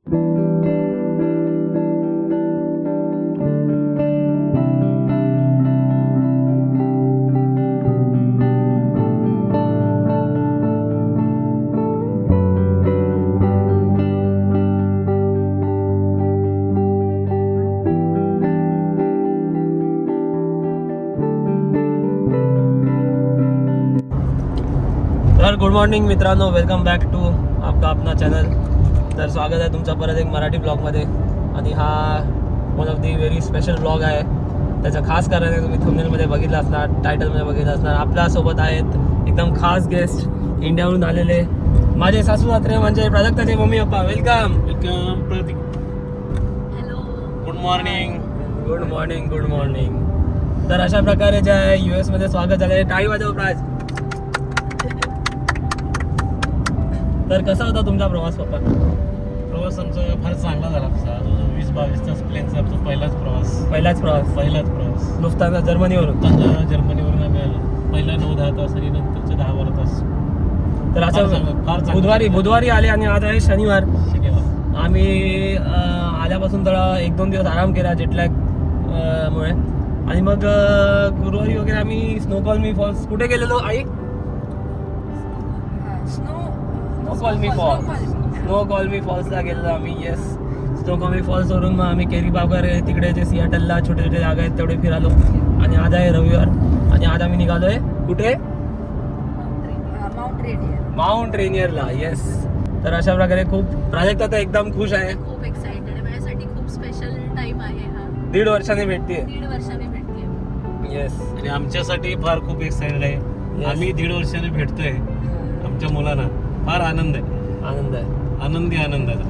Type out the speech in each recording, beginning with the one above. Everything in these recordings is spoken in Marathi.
तर गुड मॉर्निंग मित्रांनो, वेलकम बॅक टू आपका अपना चॅनल. तर स्वागत आहे तुमचं परत एक मराठी ब्लॉगमध्ये. आणि हा one of the very special blog आहे. त्याचं खास कारण आहे, तुम्ही थंबनेलमध्ये बघितलं असणार, टायटलमध्ये बघितलं असणार. आपल्यासोबत आहेत एकदम खास गेस्ट, इंडियावरून आलेले माझे सासू सासरे म्हणजे प्राजक्ताचे mummy papa. Welcome welcome Pradeep. Hello, good morning. Good morning. Good morning. तर अशा प्रकारे जे आहे US मध्ये स्वागत झालं आहे. टाळी वाजव प्राज. तर कसा होता तुमचा प्रवास पप्पा? प्रवास आमचा फार चांगला झाला. 20-22 तास प्लेनचा आमचा पहिलाच प्रवास. लुफ्तांसा जर्मनीवरून जर्मनीवरून आम्ही आलो. पहिला 9-10 तास आणि नंतरचे 10-12 तास. तर असं बुधवारी आले आणि आज आहे शनिवार. आम्ही आल्यापासून थोडा 1-2 दिवस आराम केला जेटलॅग मुळे. आणि मग गुरुवारी वगैरे आम्ही स्नोकॉलमी फॉल्स कुठे गेलेलो आई? स्नोकॉलमी फॉल्सला गेलेलो आम्ही. येस, स्नोकॉलमी फॉल्स वरून मग आम्ही केरीबाग वगैरे तिकडे जे सियाटलला छोटे छोटे जागा आहेत तेवढे फिरालो. आणि आज आहे रविवार आणि आज आम्ही निघालोय कुठे? माउंट रेनियरला. येस. तर अशा प्रकारे खूप प्राजक्त आता एकदम खुश आहे. खूप एक्साइटेड आहे. माझ्यासाठी खूप स्पेशल टाइम आहे हा. 1.5 वर्षाने भेटते. 1.5 वर्षाने भेटते. येस. आणि आमच्यासाठी फार खूप एक्साइटेड आहे. आम्ही 1.5 वर्षाने भेटतोय आमच्या मुलांना. फार आनंद आहे. आनंदी आनंद आहे.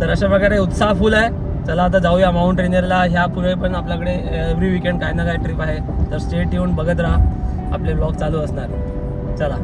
तर अशा प्रकारे उत्साह फुल आहे. चला आता जाऊया माउंट रेनियरला. ह्या पुढे पण आपल्याकडे एव्हरी वीकेंड काही ना काही ट्रिप आहे. तर स्टेट येऊन बघत राहा, आपले ब्लॉग चालू असणार. चला.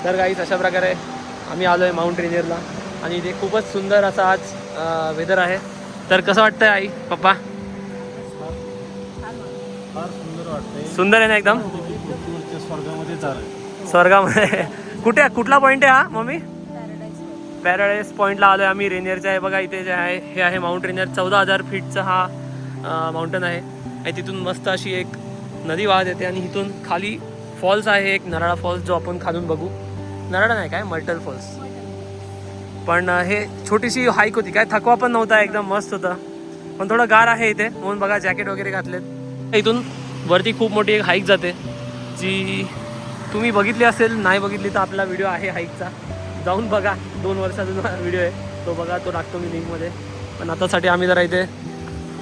तर गाईस अशा प्रकारे आम्ही आलो आहे माउंट रेनियरला आणि इथे खूपच सुंदर असा आज वेदर आहे. तर कसं वाटतंय आई पप्पा? फार सुंदर वाटतंय. सुंदर आहे ना एकदम? स्वर्गामध्ये स्वर्गामध्ये. कुठला पॉईंट आहे हा मम्मी? पॅराडाईज पॉईंटला आलो आहे आम्ही. रेनियरचं आहे बघा इथे जे आहे हे आहे माउंट रेनियर. 14,000 फीटचा हा माउंटन आहे. आणि तिथून मस्त अशी एक नदी वाहत येते आणि इथून खाली फॉल्स आहे एक नराळा फॉल्स, जो आपण खालून बघू. नराळा नाही, काय मर्टल फॉल्स. पण हे छोटीशी हाईक होती, काय थकवा पण नव्हता, एकदम मस्त होतं. पण थोडं गार आहे इथे म्हणून बघा जॅकेट वगैरे घातलेत. इथून वरती खूप मोठी एक हाईक जाते, जी तुम्ही बघितली असेल. नाही बघितली तर आपला व्हिडिओ आहे हाईकचा, जाऊन बघा. 2 वर्षाचा व्हिडिओ आहे तो, बघा. तो टाकतो मी लिंकमध्ये. पण आतासाठी आम्ही जरा इथे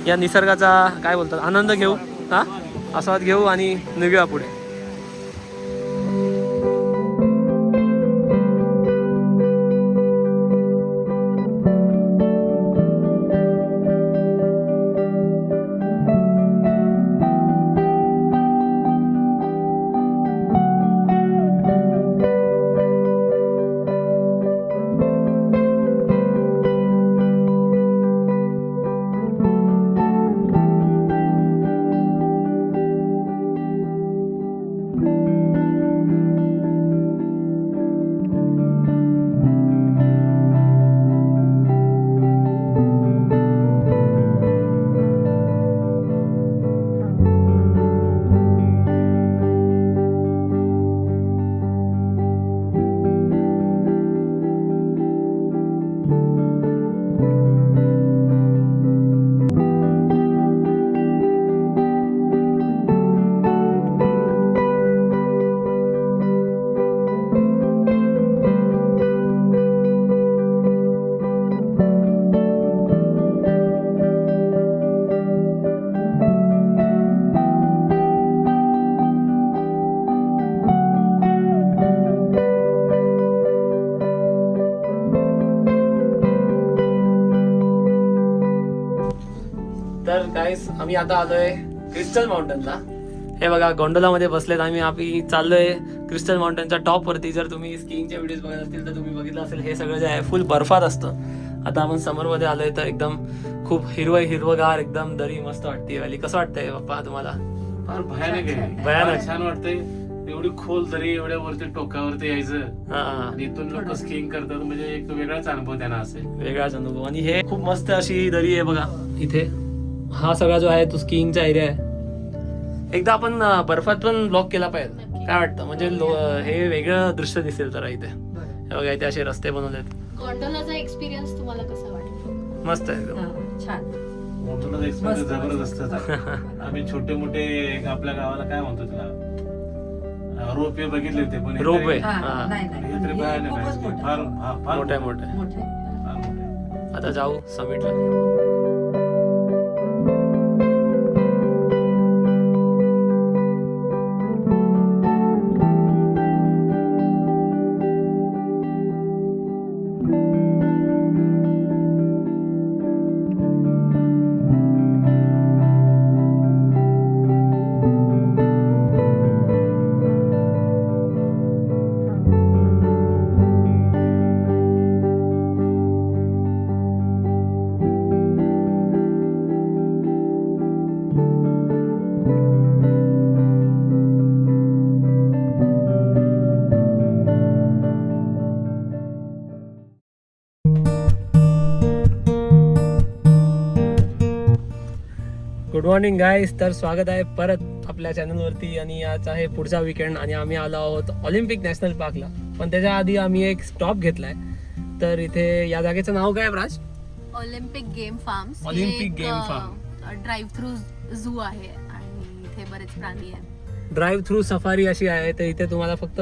या निसर्गाचा काय बोलतात आनंद घेऊ, आस्वाद घेऊ आणि निघूया पुढे. गाईस आम्ही आता आलोय क्रिस्टल माउंटनला. हे बघा गोंडोलामध्ये बसलेत आम्ही चाललोय क्रिस्टल माउंटनच्या टॉप वरती. जर तुम्ही स्कीइंगचे व्हिडिओज बघत असतील तर तुम्ही बघितलं असेल, हे सगळं जे आहे फुल बर्फात असतं. आता आपण समरमध्ये आलोय तर एकदम खूप हिरवगार एकदम दरी मस्त वाटते. व्हॅली कसं वाटतंय पप्पा तुम्हाला? फार भयानक आहे. भयानक. छान वाटतंय. एवढी खोल दरी, एवढ्या वरती टोकावरती यायचं आणि इथून लोक स्कीइंग करतात म्हणजे एक वेगळाच अनुभव त्यांना असेल. वेगळाच अनुभव. आणि हे खूप मस्त अशी दरी आहे बघा इथे. हा सगळा जो आहे तो स्कीइंगचा एरिया आहे. एकदा आपण बर्फात पण ब्लॉक केला पाहिजे, काय वाटतं? म्हणजे हे वेगळं दृश्य दिसेल जरा इथे. हे बघा इथे असे रस्ते बनवलेत. गोंडोलाचा एक्सपिरियन्स तुम्हाला कसा वाटला? मस्त आहे एकदम. छान. मोठं एक्सपिरियन्स जबरदस्त. आम्ही छोटे मोठे आपल्या गावाला काय म्हणतो त्याला, रोपवे बघितले होते पण रोपवे हे तरी भयानक आहे. फार मोठे फार मोठे. आता जाऊ समिटला. गुड मॉर्निंग गाईस. तर स्वागत आहे परत आपल्या चॅनलवरती. आणि आज आहे पुढचा वीकेंड आणि आम्ही आलो आहोत ऑलिम्पिक नॅशनल पार्कला. पण त्याच्या आधी आम्ही एक स्टॉप घेतलाय. तर इथे या जागेचं नाव काय Raj? Olympic game farms. Olympic game farm. Drive through zoo आहे आणि इथे बरेच प्राणी आहेत. ड्राईव्ह थ्रू सफारी अशी आहे. तर इथे तुम्हाला फक्त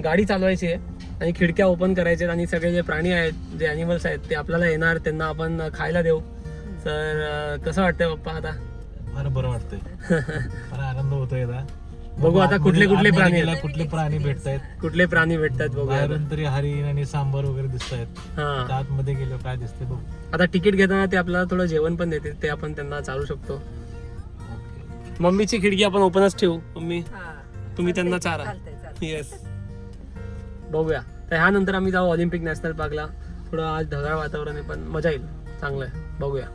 गाडी चालवायची आहे आणि खिडक्या ओपन करायच्या आणि सगळे जे प्राणी आहेत, जे ॲनिमल्स आहेत ते आपल्याला येणार, त्यांना आपण खायला देऊ. तर कसं वाटतंय पप्पा आता? फार बरं वाटतंय. फार आनंद होतोय आता. बघू आता कुठले प्राणी भेटतायत, कुठले प्राणी भेटतात बघू. बाहेरून तरी हरिण आणि सांबर वगैरे दिसत आहेत. हा, आतमध्ये गेलो काय दिसतंय बघू. आता तिकीट घेताना ते आपल्याला थोडं जेवण पण देते, ते आपण त्यांना चालू शकतो. मम्मीची खिडकी आपण ओपनच ठेवू. मम्मी तुम्ही त्यांना चारा. येस, बघूया. तर ह्यानंतर आम्ही जाऊ ऑलिम्पिक नॅशनल पार्कला. थोडं आज ढगाळ वातावरण आहे पण मजा येईल, चांगलं आहे, बघूया.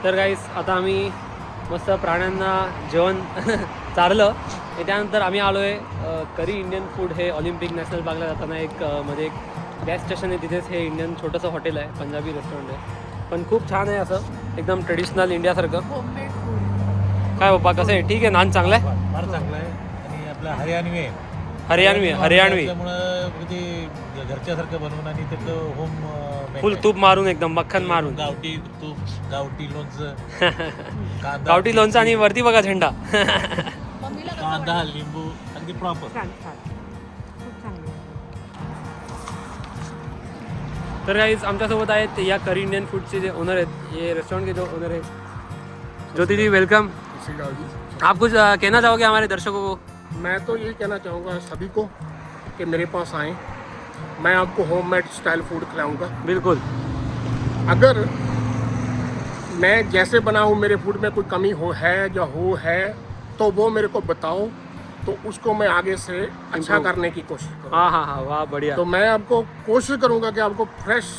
तर गाईस आता आम्ही मस्त प्राण्यांना जेवण चारलं. त्यानंतर आम्ही आलो आहे करी इंडियन फूड. हे ऑलिम्पिक नॅशनल पार्कला जाताना एक मध्ये एक गॅस स्टेशन आहे, तिथेच हे इंडियन छोटंसं हॉटेल आहे, पंजाबी रेस्टॉरंट आहे. पण खूप छान आहे, असं एकदम ट्रेडिशनल इंडियासारखं. Homemade food. काय पप्पा कसं आहे? ठीक आहे, नान चांगलं आहे, फार चांगलं आहे. आणि आपला हरियाणवी हरियाणवी ते घरच्यासारखं बनवून आणि त्याचं होम फुल तूप मारून, एकदम मक्खन मारून, गावठी तूप, गावठी लोणचं, गावठी लोणचं आणि वरती बघा झेंडा. कांदा, लिंबू, अगदी प्रॉपर. तर गाईज आमच्यासोबत आहेत या करी इंडियन फूडचे जे ओनर आहेत, ये रेस्टोरेंट के जो ओनर है. ज्योति जी वेलकम. आप कुछ कहना चाहोगे हमारे दर्शकों को? मैं तो यही कहना चाहूँगा सभी को कि मेरे पास आएँ, मैं आपको होममेड स्टाइल फूड खिलाऊंगा. बिल्कुल. अगर मैं जैसे बना हूँ मेरे फूड में कोई कमी है तो वो मेरे को बताओ, तो उसको मैं आगे से अच्छा करने की कोशिश करूँ। हाँ हाँ हाँ, वाह बढ़िया। तो मैं आपको कोशिश करूँगा कि आपको फ्रेश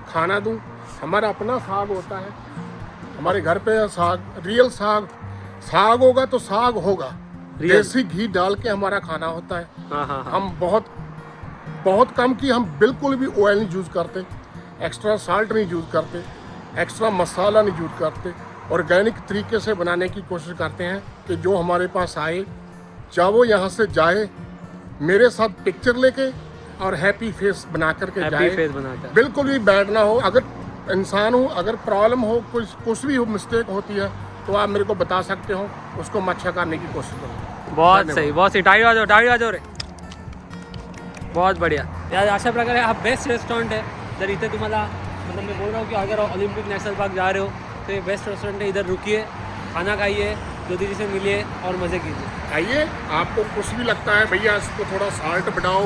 खाना दूँ। हमारा अपना साग होता है, हमारे घर पे साग, रियल साग, साग होगा तो साग होगा, देसी घी डाल के हमारा खाना होता है। हाँ हाँ हाँ, हम बहुत कम की, हम बिल्कुल भी ऑयल नहीं यूज़ करते, एक्स्ट्रा साल्ट नहीं यूज़ करते, एक्स्ट्रा मसाला नहीं यूज़ करते। ऑर्गेनिक तरीके से बनाने की कोशिश करते हैं कि जो हमारे पास आए, चाहे वो यहाँ से जाए मेरे साथ पिक्चर लेके और हैप्पी फेस बना करके हैप्पी जाए, फेस बनाकर। बिल्कुल भी बैड ना हो। अगर इंसान हो, अगर प्रॉब्लम हो, कुछ भी हो, मिस्टेक होती है तो आप मेरे को बता सकते हो, उसको मैं अच्छा करने की कोशिश करूँ। बहुत सही, बहुत सही। टाळी वाजव रे, बहुत बढ़िया। यार अशा प्रकारे हा बेस्ट रेस्टोरेंट है। जर इथे तुम्हाला, मतलब मैं बोल रहा हूँ कि अगर ओलंपिक नेशनल पार्क जा रहे हो तो ये बेस्ट रेस्टोरेंट है। इधर रुकिए, खाना खाइए, ज्योति जी से मिलिए और मज़े कीजिए। आइए, आपको कुछ भी लगता है भैया इसको थोड़ा साल्ट बढ़ाओ,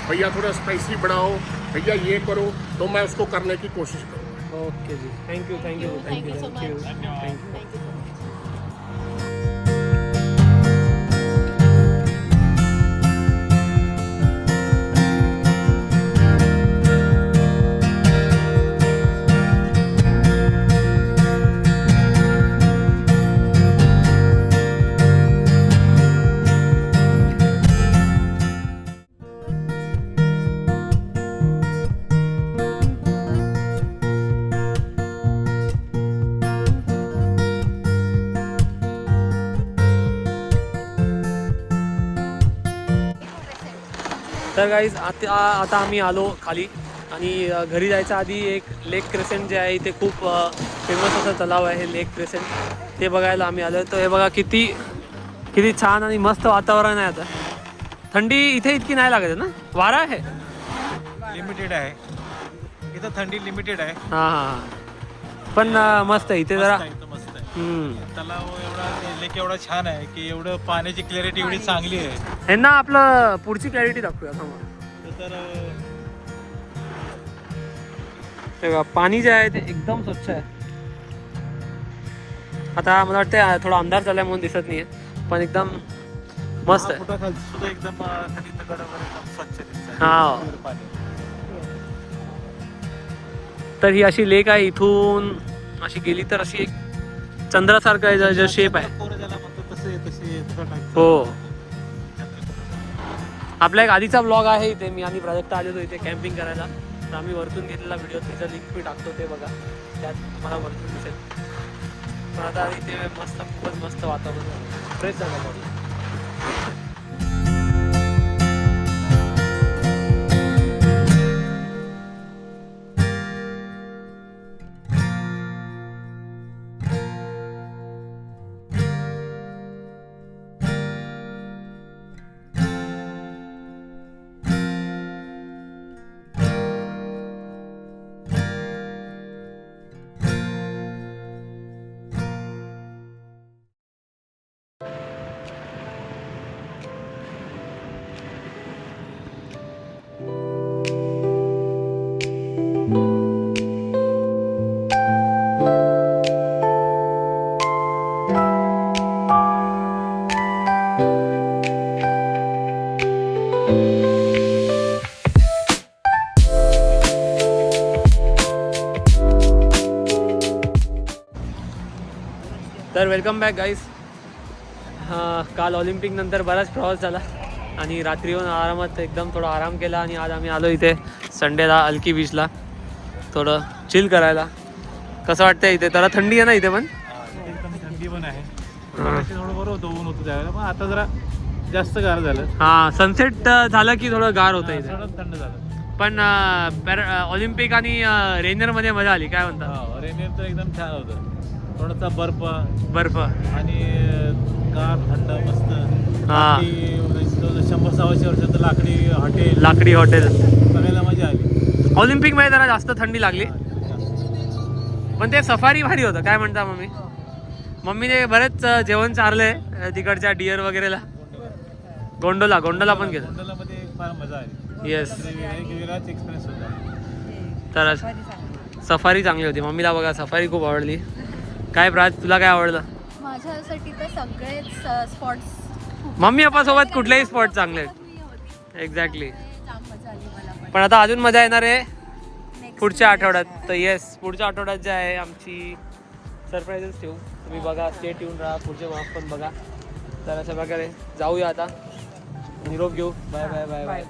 भैया थोड़ा स्पाइसी बढ़ाओ, भैया ये करो, तो मैं उसको करने की कोशिश करूँगा। ओके जी, thank you thank you thank you so thank you much. Thank you. Thank you so much. तर गाईज आता आम्ही आलो खाली आणि घरी जायच्या आधी एक लेक क्रेसेंट जे आहे इथे खूप फेमस असं तलाव आहे लेक क्रेसेंट, ते बघायला आम्ही आलो. तर हे बघा किती किती छान आणि मस्त वातावरण आहे. आता थंडी इथे इतकी नाही लागत आहे ना, वारा आहे. लिमिटेड आहे इथं, थंडी लिमिटेड आहे. हां हां, पण मस्त आहे इथे जरा. मस्त आहे. तलाव एवढा, लेक एवढा छान आहे की एवढं पाण्याची क्लॅरिटी एवढी चांगली आहे. ह्यांना आपलं पुढची क्लॅरिटी दाखवूया थांबा. तर हे बघा, पाणी जे आहे ते एकदम स्वच्छ आहे. आता मला वाटतं थोडा अंधार झालाय म्हणून दिसत नाहीये, पण एकदम मस्त आहे. फुटाखालचं सुद्धा एकदम खाली दगड वगैरे एकदम स्वच्छ दिसतं. हा. पाणी. तर ही अशी लेक आहे. इथून अशी गेली तर अशी एक चंद्रासारखं आहे, जो शेप आहे. पोरं ज्याला म्हणतो तसे तसं टाईपचं. हो. आपला एक आधीचा ब्लॉग आहे इथे, मी आणि प्राजक्ता आलेलो इथे कॅम्पिंग करायला. तर आम्ही वरतून घेतलेला व्हिडिओ, त्याचा लिंक मी टाकतो, ते बघा, त्यात तुम्हाला वरतून दिसेल. पण आता इथे मस्त, खूपच मस्त वातावरण, फ्रेश झालं बघा. तर वेलकम बॅक गाईज. काल ऑलिम्पिक नंतर बराच प्रवास झाला आणि रात्री येऊन आरामात एकदम थोडा आराम केला. आणि आज आम्ही आलो इथे संडेला अलकी बीचला थोडं चिल करायला. कसं वाटतंय इथे? जरा थंडी आहे ना इथे पण? एकदम थंडी पण आहे. थोडं बरं होतं, ऊन होतं त्यावेळेला, पण आता जरा जास्त गार झालं. हां, सनसेट झालं की थोडं गार होतं इथे. थोडं थंड झालं. पण ऑलिम्पिक आणि रेंजरमध्ये मजा आली, काय म्हणता? रेनियर तर एकदम छान होतं. थोडासा बर्फ आणि गार थंड मस्त. हा. 100-150 वर्षाचं लाकडी हॉटेल बघायला मजा आली. ऑलिम्पिक मध्ये जरा जास्त थंडी लागली, पण ते सफारी भारी होतं. काय म्हणता मम्मीने बरेच जेवण चारलंय तिकडच्या डिअर वगैरेला. गोंडोला पण गेलं. गोंडोलामध्ये फार मजा आली. येस, वेगळाच एक्सपिरियन्स होता. तर सफारी चांगली होती. मम्मीला बघा सफारी खूप आवडली. काय प्राज, तुला काय आवडलं? माझ्यासाठी तर सगळेच स्पॉट्स मम्मी पप्पा सोबत कुठलेही स्पॉट चांगले आहेत. एक्झॅक्टली. पण आता अजून मजा येणार आहे पुढच्या आठवड्यात. तर येस, पुढच्या आठवड्यात जे आहे आमची सरप्राईजेस ठेवू. तुम्ही बघा, स्टेट येऊन राहा, पुढचे व्लॉग पण बघा. तर अशा प्रकारे जाऊया आता, निरोप घेऊ. Bye bye bye bye.